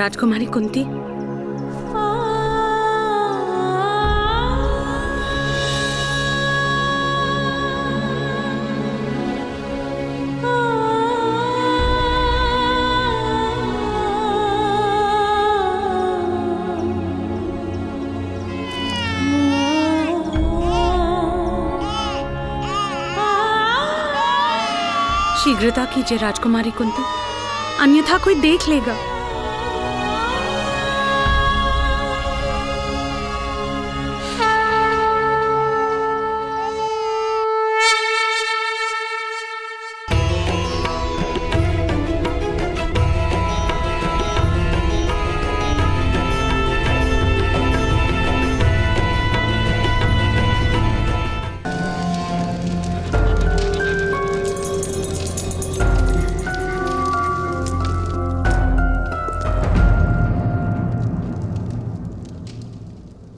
राजकुमारी कुंती, शीघ्रता कीजिए राजकुमारी कुंती, अन्यथा कोई देख लेगा।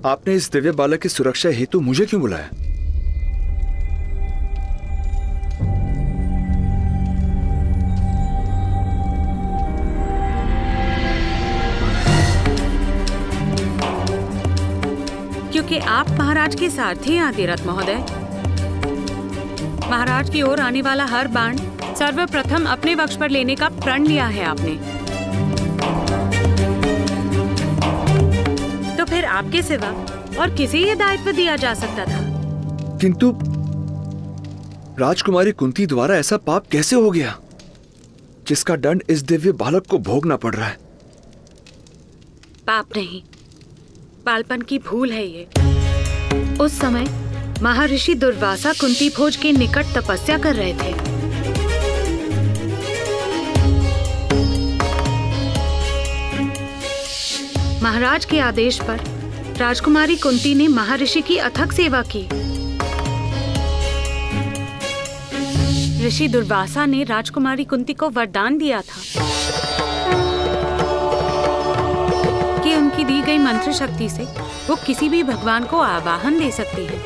आपने इस दिव्य बालक की सुरक्षा हेतु मुझे क्यों बुलाया? क्योंकि आप महाराज के सारथी हैं आदिरथ महोदय। महाराज की ओर आने वाला हर बाण सर्वप्रथम अपने वक्ष पर लेने का प्रण लिया है आपने। तो फिर आपके सिवा और किसे ये दायित्व दिया जा सकता था? किंतु राजकुमारी कुंती द्वारा ऐसा पाप कैसे हो गया जिसका दंड इस दिव्य बालक को भोगना पड़ रहा है? पाप नहीं, बालपन की भूल है ये। उस समय महर्षि दुर्वासा कुंती भोज के निकट तपस्या कर रहे थे। महाराज के आदेश पर राजकुमारी कुंती ने महर्षि की अथक सेवा की। ऋषि दुर्वासा ने राजकुमारी कुंती को वरदान दिया था कि उनकी दी गई मंत्र शक्ति से वो किसी भी भगवान को आवाहन दे सकती है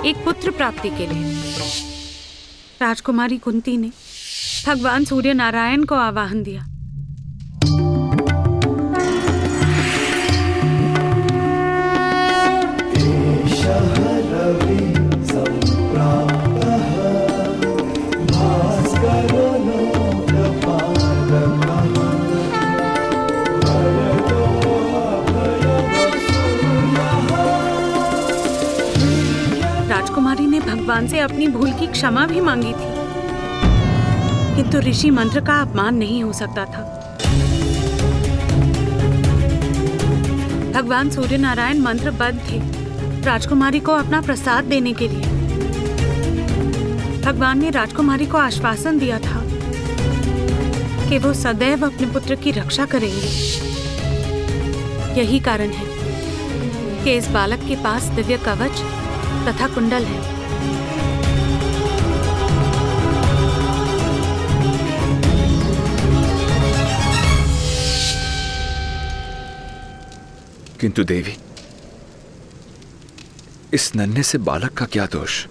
एक पुत्र प्राप्ति के लिए। राजकुमारी कुंती ने भगवान सूर्य नारायण को आवाहन दिया। राजकुमारी ने भगवान से अपनी भूल की क्षमा भी मांगी थी, किंतु ऋषि मंत्र का अपमान नहीं हो सकता था। भगवान सूर्य नारायण मंत्रबद्ध थे राजकुमारी को अपना प्रसाद देने के लिए। भगवान ने राजकुमारी को आश्वासन दिया था कि वो सदैव अपने पुत्र की रक्षा करेंगे। यही कारण है कि इस बालक के पास दिव्य कवच तथा कुंडल है। किंतु देवी, इस नन्हे से बालक का क्या दोष?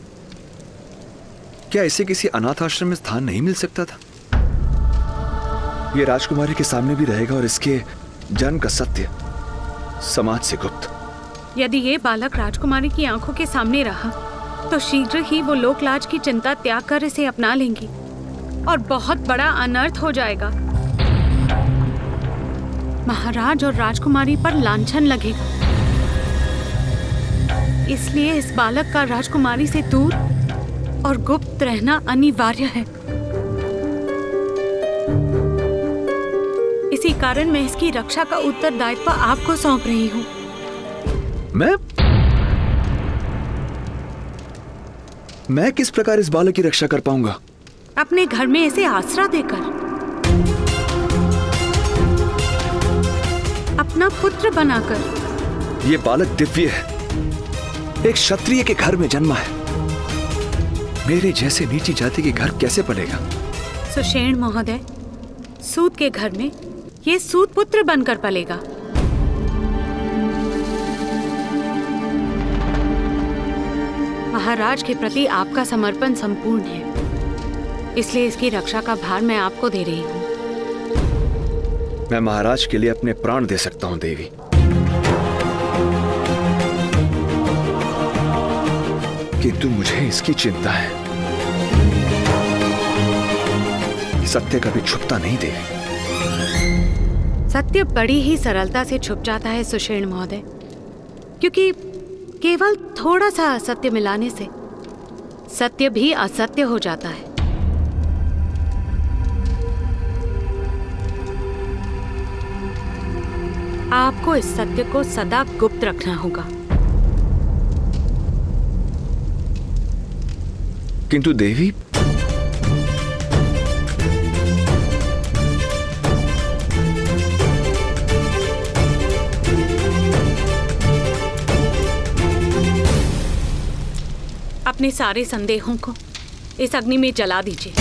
क्या इसे किसी अनाथ आश्रम में स्थान नहीं मिल सकता था? यह राजकुमारी के सामने भी रहेगा और इसके जन्म का सत्य समाज से गुप्त। यदि ये बालक राजकुमारी की आंखों के सामने रहा तो शीघ्र ही वो लोकलाज की चिंता त्याग कर इसे अपना लेंगी और बहुत बड़ा अनर्थ हो जाएगा। महाराज और राजकुमारी पर लांछन लगेगा। इसलिए इस बालक का राजकुमारी से दूर और गुप्त रहना अनिवार्य है। इसी कारण मैं इसकी रक्षा का उत्तरदायित्व आपको सौंप रही हूँ। मैं किस प्रकार इस बालक की रक्षा कर पाऊंगा? अपने घर में इसे आसरा देकर, अपना पुत्र बनाकर। ये बालक दिव्य है, एक क्षत्रिय के घर में जन्मा है। मेरे जैसे नीची जाति के घर कैसे पलेगा? सुषेण महोदय, सूत के घर में ये सूत पुत्र बनकर पलेगा। महाराज के प्रति आपका समर्पण संपूर्ण है, इसलिए इसकी रक्षा का भार मैं आपको दे रही हूँ। मैं महाराज के लिए अपने प्राण दे सकता हूं देवी, किंतु मुझे इसकी चिंता है। सत्य कभी छुपता नहीं देवी। सत्य बड़ी ही सरलता से छुप जाता है सुषेण महोदय, क्योंकि केवल थोड़ा सा असत्य मिलाने से सत्य भी असत्य हो जाता है। आपको इस सत्य को सदा गुप्त रखना होगा। किंतु देवी, अपने सारे संदेहों को इस अग्नि में जला दीजिए।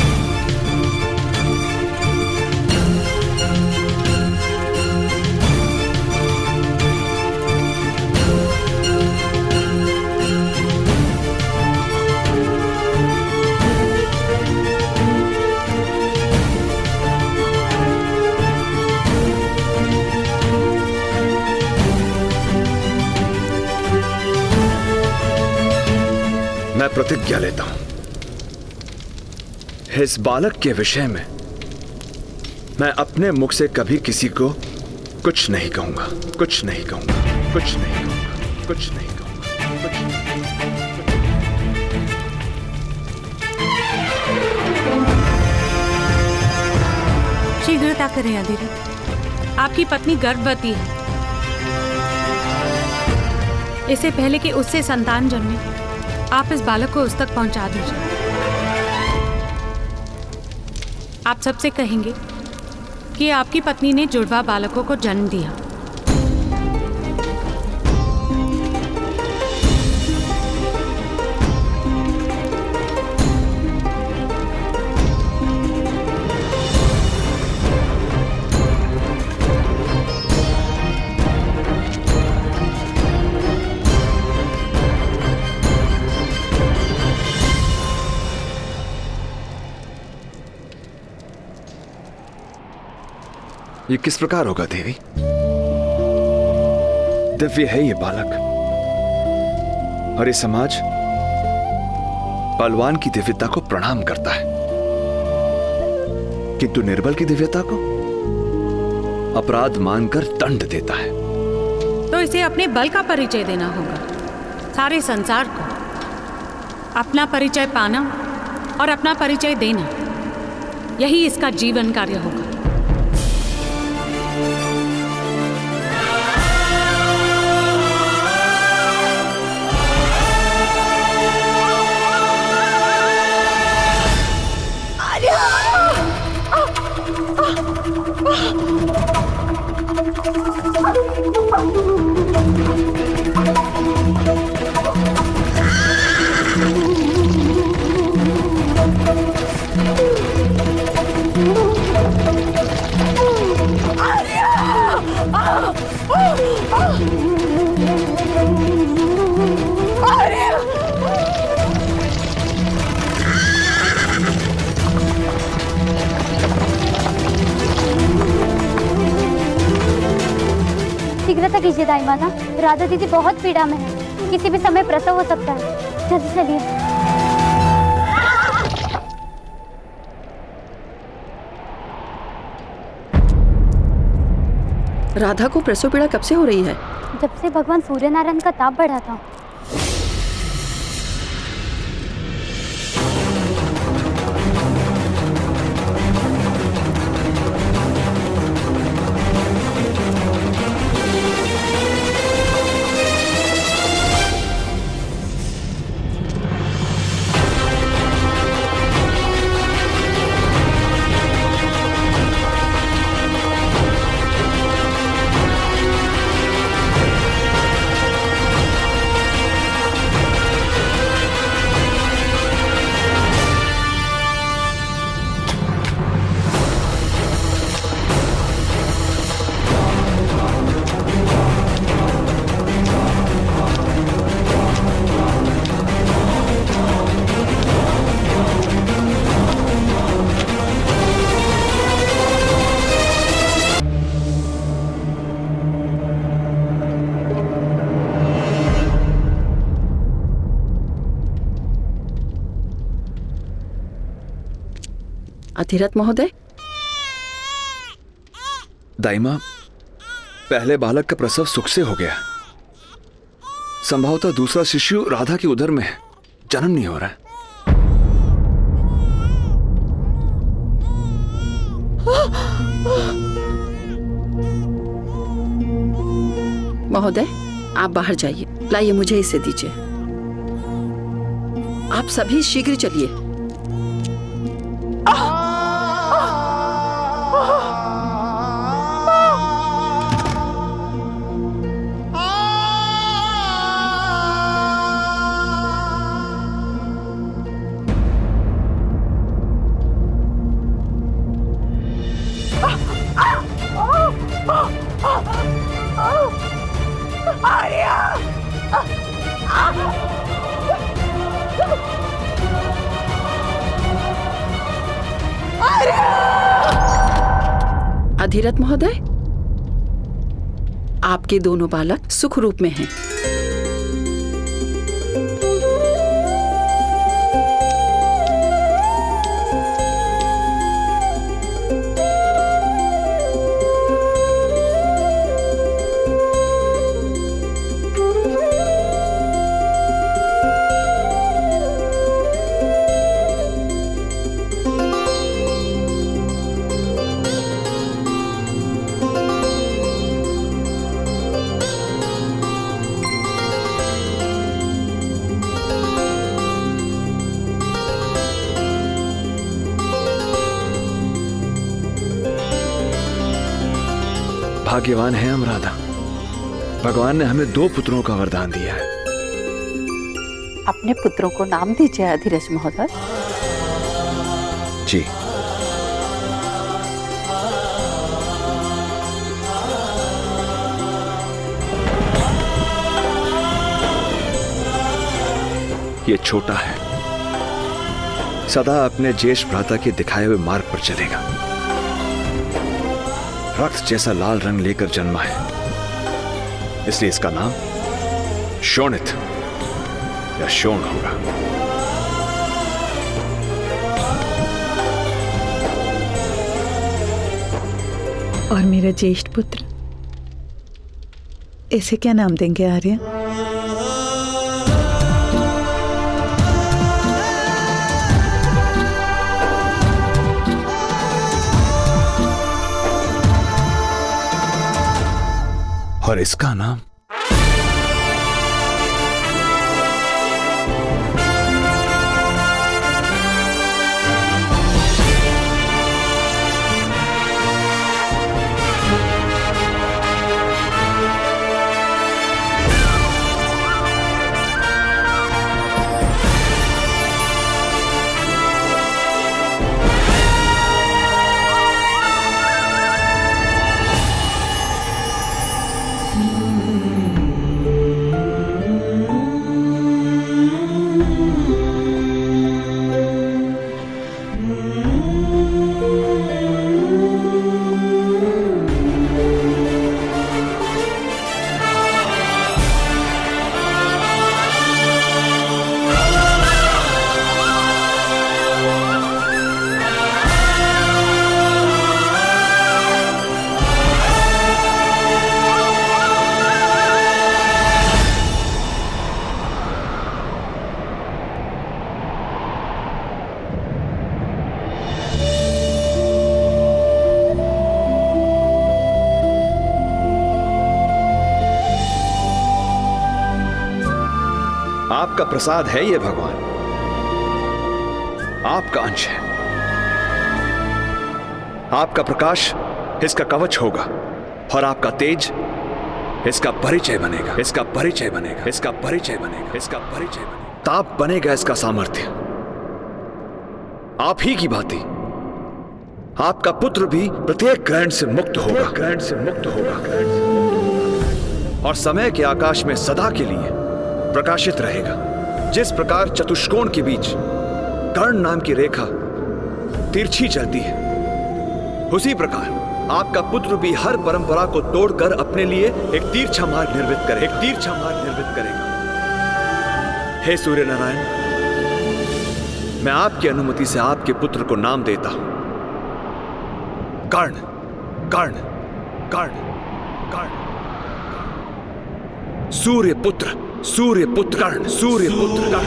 मैं प्रतिज्ञा लेता हूं, इस बालक के विषय में मैं अपने मुख से कभी किसी को कुछ नहीं कहूंगा, कुछ नहीं कहूंगा, कुछ नहीं कहूंगा, कुछ नहीं कहूंगा, कुछ नहीं। शीघ्रता करें अधिरथ, आपकी पत्नी गर्भवती है। इससे पहले कि उससे संतान जन्मे, आप इस बालक को उस तक पहुंचा दीजिए। आप सबसे कहेंगे कि आपकी पत्नी ने जुड़वा बालकों को जन्म दिया। ये किस प्रकार होगा देवी? दिव्य है ये बालक, और ये समाज बलवान की दिव्यता को प्रणाम करता है, किंतु निर्बल की दिव्यता को अपराध मानकर दंड देता है। तो इसे अपने बल का परिचय देना होगा, सारे संसार को अपना परिचय पाना और अपना परिचय देना, यही इसका जीवन कार्य होगा। शीघ्रता कीजिए दाई माता, राधा दीदी बहुत पीड़ा में है, किसी भी समय प्रसव हो सकता है। जल्दी चलिए। राधा को प्रसव पीड़ा कब से हो रही है? जब से भगवान सूर्य नारायण का ताप बढ़ा था। अधिरथ महोदय, दाइमा, पहले बालक का प्रसव सुख से हो गया। संभवतः दूसरा शिशु राधा की उदर में है, जन्म नहीं हो रहा है। महोदय आप बाहर जाइए। लाइए, मुझे इसे दीजिए। आप सभी शीघ्र चलिए। अधिरथ महोदय, आपके दोनों बालक सुख रूप में हैं। भाग्यवान है हम राधा, भगवान ने हमें 2 पुत्रों का वरदान दिया है। अपने पुत्रों को नाम दीजिए अधिरथ महोदय। जी। ये छोटा है, सदा अपने ज्येष्ठ भ्राता के दिखाए हुए मार्ग पर चलेगा। रक्त जैसा लाल रंग लेकर जन्मा है, इसलिए इसका नाम शोणित या शोण होगा। और मेरा ज्येष्ठ पुत्र, इसे क्या नाम देंगे आर्य? और इसका नाम आपका प्रसाद है ये भगवान, आपका अंश है। आपका प्रकाश इसका कवच होगा और आपका तेज इसका परिचय बनेगा, इसका परिचय बनेगा, इसका परिचय बनेगा, इसका परिचय बनेगा। ताप बनेगा इसका सामर्थ्य। आप ही की भांति आपका पुत्र भी प्रत्येक ग्रहण से मुक्त होगा, ग्रहण से मुक्त होगा, ग्रहण से मुक्त होगा और समय के आकाश में सदा के लिए प्रकाशित रहेगा। जिस प्रकार चतुष्कोण के बीच कर्ण नाम की रेखा तिरछी चलती है, उसी प्रकार आपका पुत्र भी हर परंपरा को तोड़कर अपने लिए एक तीरछा मार्ग निर्मित करे, एक तीरछा मार्ग निर्मित करेगा। हे सूर्य नारायण, मैं आपकी अनुमति से आपके पुत्र को नाम देता हूं कर्ण कर्ण कर्ण कर्ण सूर्य पुत्र कर्ण सूर्य पुत्र कर्ण।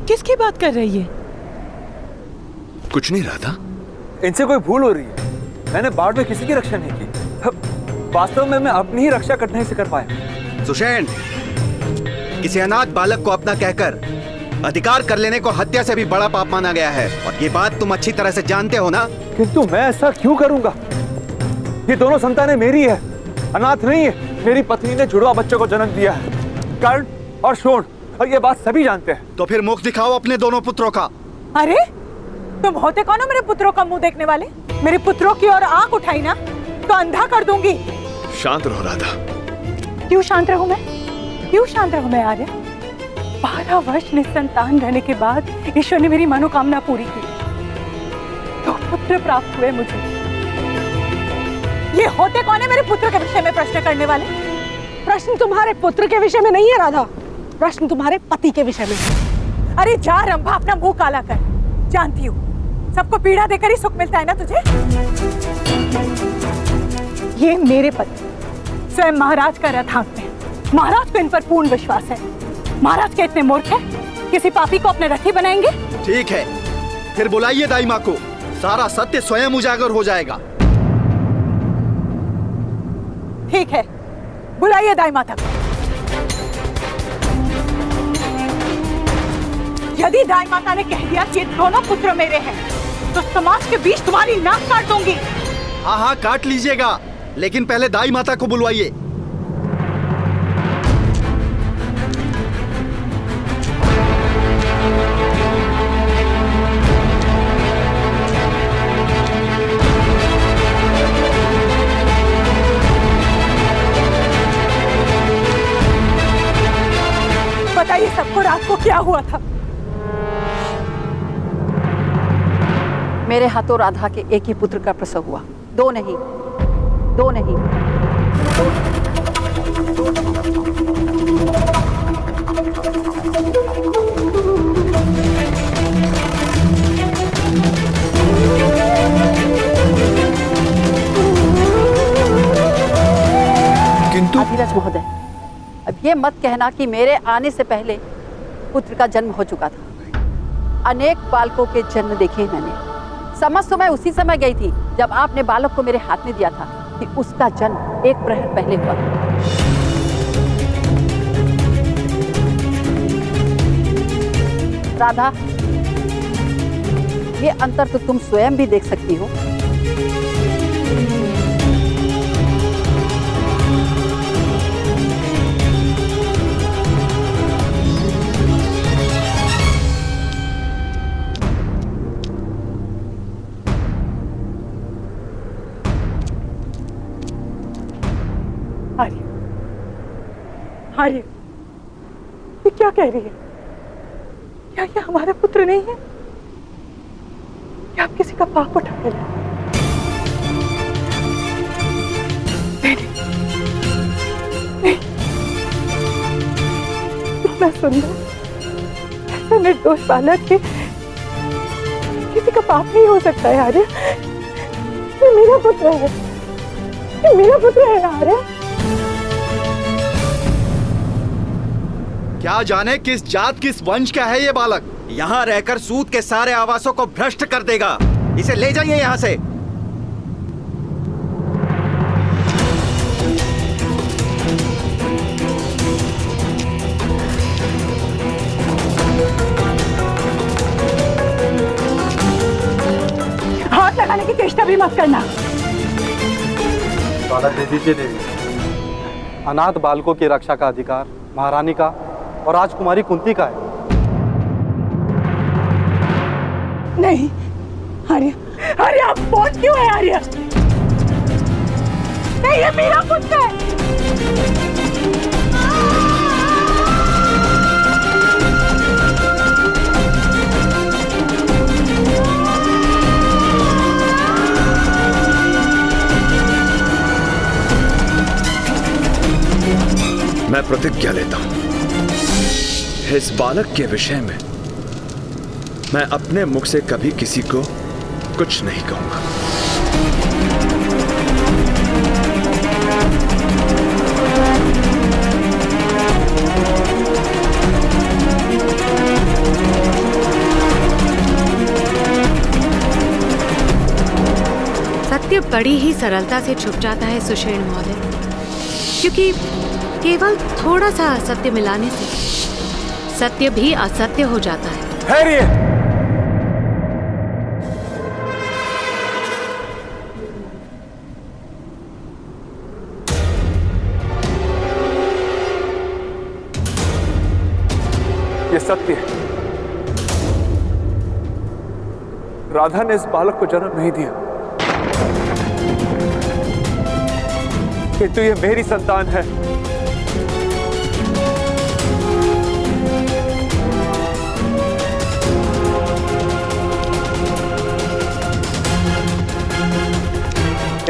किसकी बात कर रही है? कुछ नहीं रहा था। इनसे कोई भूल हो रही है। मैंने बाढ़ में किसी की रक्षा नहीं की। वास्तव में मैं अपनी ही रक्षा कठिनाई से कर पाया। सुषेण, किसी अनाथ बालक को अपना कहकर अधिकार कर लेने को हत्या से भी बड़ा पाप माना गया है, और ये बात तुम अच्छी तरह से जानते हो ना? किंतु मैं ऐसा क्यों करूंगा? ये दोनों संतानें मेरी है, अनाथ नहीं है। मेरी पत्नी ने जुड़वा बच्चों को जन्म दिया है, कर्ण और शोण, और ये बात सभी जानते हैं। तो फिर मुख दिखाओ अपने दोनों पुत्रों का। अरे तुम होते कौन हो मेरे पुत्रों का मुंह देखने वाले? मेरे पुत्रों की ओर आंख उठाई ना तो अंधा कर दूंगी। शांत रहो राधा। क्यों शांत रहूं मैं? क्यों शांत रहूं मैं आर्य? 12 वर्ष निसंतान रहने के बाद ईश्वर ने मेरी मनोकामना पूरी की, तो पुत्र प्राप्त हुए मुझे। ये होते कौन है मेरे पुत्र के विषय में प्रश्न करने वाले? प्रश्न तुम्हारे पुत्र के विषय में नहीं है राधा, प्रश्न तुम्हारे पति के विषय में है। अरे जा रंभा, अपना मुंह काला कर। जानती हूँ सबको पीड़ा देकर ही सुख मिलता है ना तुझे। ये मेरे पति स्वयं महाराज का रथांग है। महाराज को इन पर पूर्ण विश्वास है। महाराज के इतने मूर्ख हैं, किसी पापी को अपने रथी बनाएंगे? ठीक है, फिर बुलाइए दाई माँ को, सारा सत्य स्वयं उजागर हो जाएगा। ठीक है, बुलाइए दाई माता को। यदि दाई माता ने कह दिया कि दोनों पुत्र मेरे हैं, तो समाज के बीच तुम्हारी नाक काट दूंगी। हाँ हाँ, काट लीजिएगा, लेकिन पहले दाई माता को बुलवाइए। बताइए सबको रात को क्या हुआ था? मेरे हाथों राधा के एक ही पुत्र का प्रसव हुआ, दो नहीं, दो नहीं। किंतु अधिराज महोदय, अब ये मत कहना कि मेरे आने से पहले पुत्र का जन्म हो चुका था। अनेक बालकों के जन्म देखे मैंने। समझ तो मैं उसी समय गई थी जब आपने बालक को मेरे हाथ में दिया था कि उसका जन्म एक प्रहर पहले हुआ। राधा, ये अंतर तो तुम स्वयं भी देख सकती हो। आर्य, आर्य, ये क्या कह रही है? क्या ये हमारा पुत्र नहीं है? क्या आप किसी का पाप उठा के लाए? नहीं, नहीं, इतना सुंदर, ऐसा निर्दोष बालक के किसी का पाप नहीं हो सकता है आर्य। ये मेरा पुत्र है, ये मेरा पुत्र है आर्य। क्या जाने किस जात किस वंश का है ये बालक। यहाँ रहकर सूत के सारे आवासों को भ्रष्ट कर देगा। इसे ले जाइए यहाँ से। हाथ लगाने की चेष्टा भी मत करना। बालक दे दीजिए देवी। अनाथ बालकों की रक्षा का अधिकार महारानी का और राजकुमारी कुंती का है। नहीं आर्य, आर्य आप पहुंच क्यों है आर्य? नहीं, ये मेरा पुत्र है। प्रतिज्ञा लेता हूं, इस बालक के विषय में मैं अपने मुख से कभी किसी को कुछ नहीं कहूंगा। सत्य बड़ी ही सरलता से छुप जाता है सुषेण महोदय, क्योंकि केवल थोड़ा सा असत्य मिलाने से सत्य भी असत्य हो जाता है। ठहरिए। ये सत्य है, राधा ने इस बालक को जन्म नहीं दिया, किंतु ये मेरी संतान है।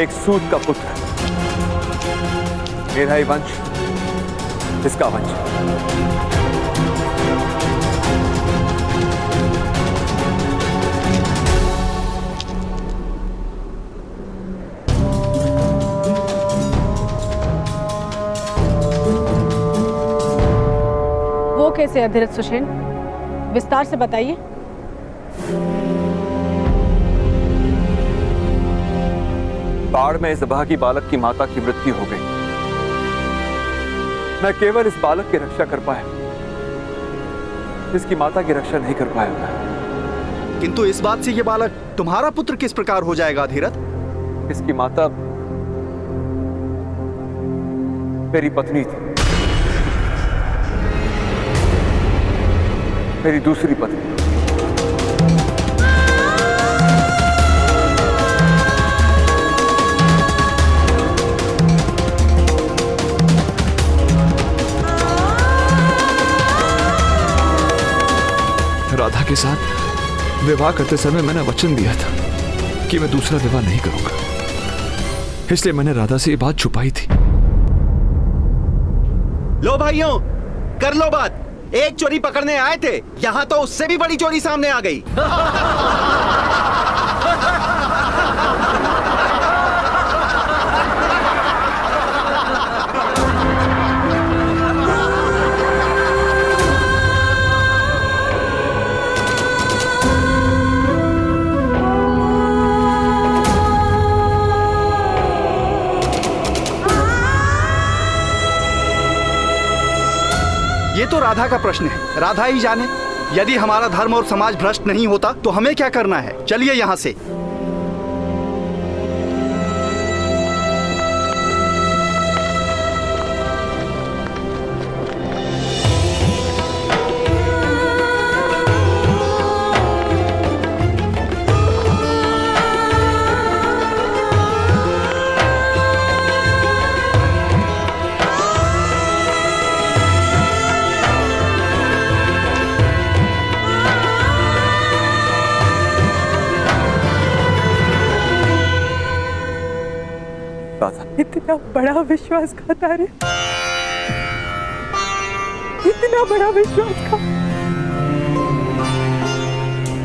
एक सूत का पुत्र, मेरा ही वंश, इसका वंश। वो कैसे अधिरथ सुषेण, विस्तार से बताइए। बाढ़ में इस अभागी बालक की माता की मृत्यु हो गई। मैं केवल इस बालक की रक्षा कर पाया, इसकी माता की रक्षा नहीं कर पाया मैं। किंतु इस बात से ये बालक तुम्हारा पुत्र किस प्रकार हो जाएगा अधिरथ? इसकी माता मेरी पत्नी थी, मेरी दूसरी पत्नी। राधा के साथ विवाह करते समय मैंने वचन दिया था कि मैं दूसरा विवाह नहीं करूंगा, इसलिए मैंने राधा से ये बात छुपाई थी। लो भाइयों, कर लो बात। एक चोरी पकड़ने आए थे, यहां तो उससे भी बड़ी चोरी सामने आ गई। ये तो राधा का प्रश्न है, राधा ही जाने। यदि हमारा धर्म और समाज भ्रष्ट नहीं होता तो हमें क्या करना है? चलिए यहां से। इतना बड़ा विश्वासघात, अरे इतना बड़ा विश्वासघात।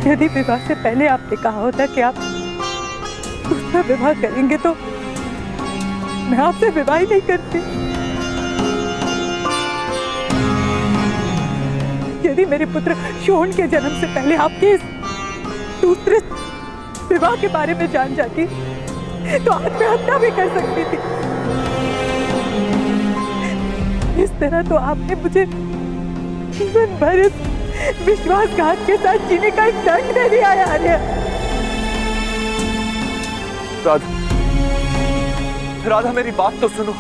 यदि विवाह से पहले आपने कहा होता कि आप दूसरा विवाह करेंगे तो मैं आपसे विवाह ही नहीं करती। यदि मेरे पुत्र शोण के जन्म से पहले आपके इस दूसरे विवाह के बारे में जान जाती तो आत्महत्या भी कर सकती थी। इस तरह तो आपने मुझे जीवन भर इस विश्वासघात के साथ जीने का एक दंड दे दिया है आर्य। राधा, राधा मेरी बात तो सुनो।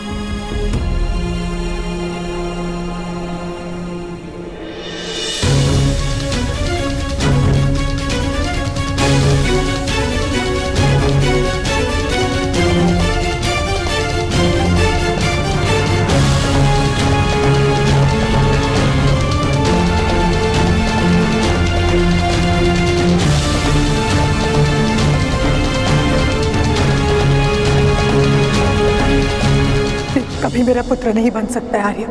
कभी मेरा पुत्र नहीं बन सकता है आर्य।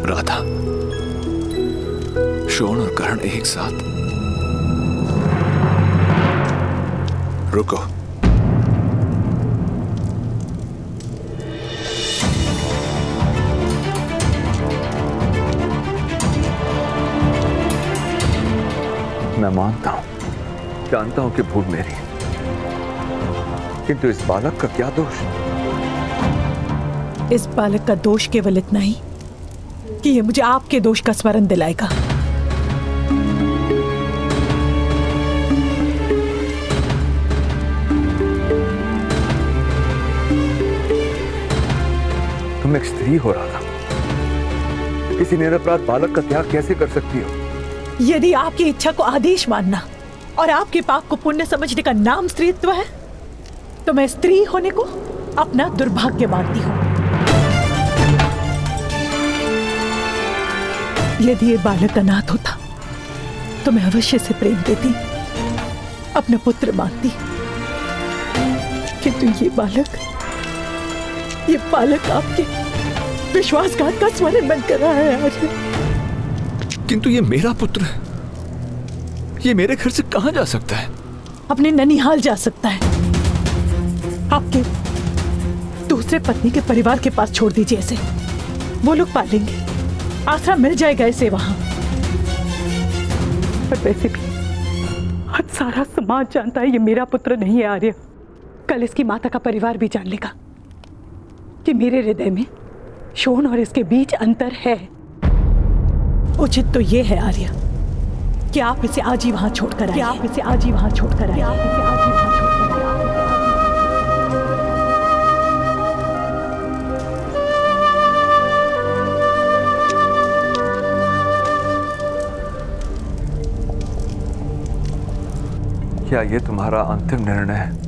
राधा, शोण और करण एक साथ। रुको। मैं मानता हूं, जानता हूं कि भूल मेरी है, किंतु इस बालक का क्या दोष? इस बालक का दोष केवल इतना ही कि ये मुझे आपके दोष का स्मरण दिलाएगा। तुम एक स्त्री हो रहा था, किसी निरपराध बालक का त्याग कैसे कर सकती हो? यदि आपकी इच्छा को आदेश मानना और आपके पाप को पुण्य समझने का नाम स्त्रीत्व है, तो मैं स्त्री होने को अपना दुर्भाग्य मानती हूं। यदि ये बालक अनाथ होता तो मैं अवश्य से प्रेम देती, अपना पुत्र मानती, किंतु ये बालक आपके विश्वासघात का स्मरण बन कर रहा है आज। किंतु ये मेरा पुत्र है, ये मेरे घर से कहां जा सकता है? अपने ननिहाल जा सकता है। आपके दूसरे पत्नी के परिवार के पास छोड़ दीजिए इसे, वो लोग पालेंगे, आसरा मिल जाएगा इसे वहां। पर वैसे भी आज सारा समाज जानता है ये मेरा पुत्र नहीं है आर्य। कल इसकी माता का परिवार भी जान लेगा कि मेरे हृदय में शोण और इसके बीच अंतर है। उचित तो ये है आर्य कि आप इसे आज ही वहां छोड़कर आइए। आप इसे आज ही वहां छोड़कर आइए। आप इसे आज ही वहां छोड़कर आइए। क्या ये तुम्हारा अंतिम निर्णय है?